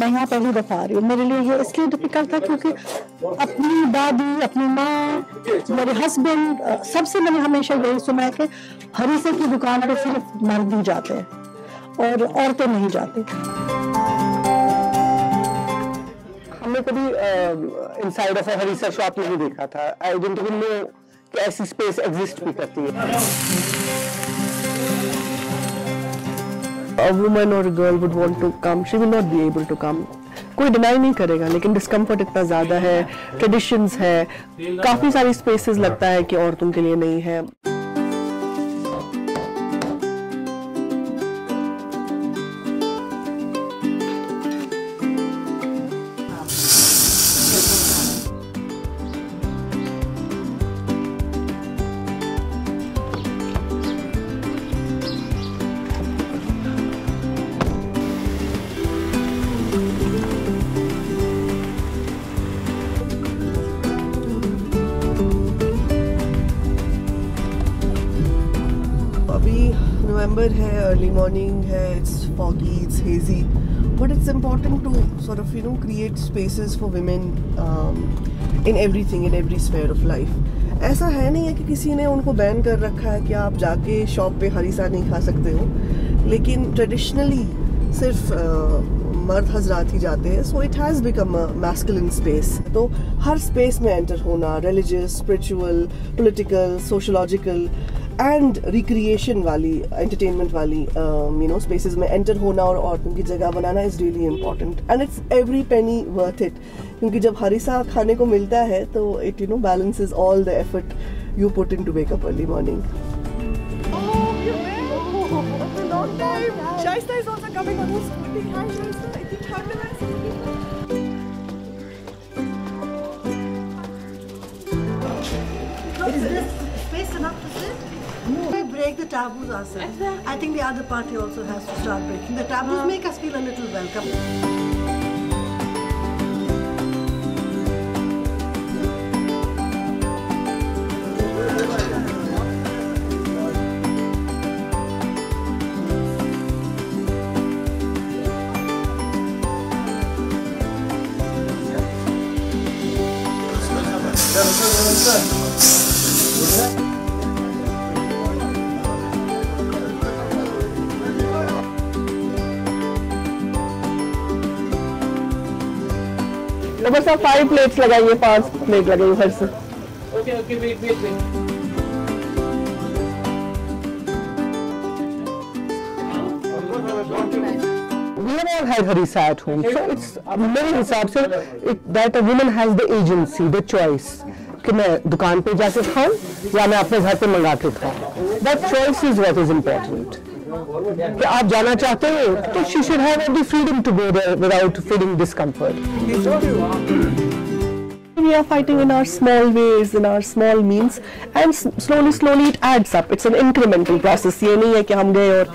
मैं यहाँ पहली दफा आ रही हूँ। मेरे लिए ये इसलिए डिफिकल्ट था क्योंकि अपनी दादी, अपनी माँ, मेरे हस्बैंड, सबसे मैंने हमेशा यही सुना है कि हरीसा की दुकान पे सिर्फ मर्द ही जाते हैं और औरतें नहीं जाती। हमने कभी इनसाइड ऑफ हरीसा शॉप नहीं देखा था। आई डिडंट इवन नो कि ऐसी स्पेस एग्जिस्ट भी करती है। A woman or a girl would want to come, she will not be able to come. कोई डिनाई नहीं करेगा, लेकिन डिस्कम्फर्ट इतना ज़्यादा है, ट्रेडिशंस है, काफ़ी सारी स्पेसेस लगता है कि औरतों के लिए नहीं है। नवंबर है, अर्ली मॉर्निंग है, it's foggy, it's hazy, but it's important to sort of create spaces for women in everything, in every sphere of life. ऐसा है नहीं है कि किसी ने उनको बैन कर रखा है कि आप जाके शॉप पे हरीसा नहीं खा सकते हो, लेकिन ट्रेडिशनली सिर्फ मर्द हजरात ही जाते हैं, so it has become a masculine space. तो हर स्पेस में एंटर होना, religious, spiritual, political, sociological and recreation वाली, एंटरटेनमेंट वाली स्पेसेस में एंटर होना और औरतों की जगह बनाना is really important and it's every penny worth it, क्योंकि जब हरीसा खाने को मिलता है तो it balances all the effort you put in to wake up early morning. Shaista is also coming on this scooty. Hi Shaista, I think how do I see you? Is this space enough to sit? No. We break the taboos ourselves. Exactly. I think the other party also has to start breaking the taboos. Make us feel a little welcome. तो बस आप 5 plates लगाइए, 5 plate लगाइए हर से। Okay, wait. We have all had harissa at home, so it's मेरे हिसाब से that a woman has the agency, the choice कि मैं दुकान पे जाके खाऊं या मैं अपने घर पे मंगा के खाऊं। That choice is what is important. कि आप जाना चाहते हो तो she should have the freedom to go there without feeling discomfort. We are fighting in our small ways, in our small means, and slowly it adds up. It's an incremental process. ये नहीं है कि हम गए और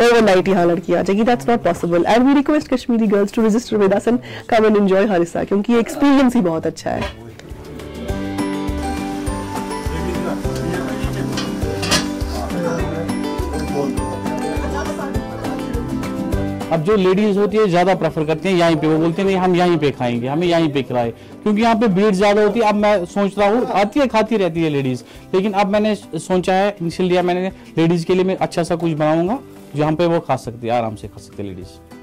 overnight यहाँ लड़की आ जाएगी. That's not possible. And we request Kashmiri girls to register with us and come and enjoy harissa, क्योंकि ये experience ही बहुत अच्छा है. अब जो लेडीज होती है ज़्यादा प्रेफर करती हैं यहीं पे, वो बोलते हैं नहीं हम यहीं पे खाएंगे, हमें यहीं पे खिलाए, क्योंकि यहाँ पे भीड़ ज़्यादा होती है। अब मैं सोच रहा हूँ, आती है खाती रहती है लेडीज़, लेकिन अब मैंने सोचा है, इनिशियल लिया मैंने लेडीज़ के लिए मैं अच्छा सा कुछ बनाऊंगा जहाँ पे वो खा सकती है, आराम से खा सकती है लेडीज़।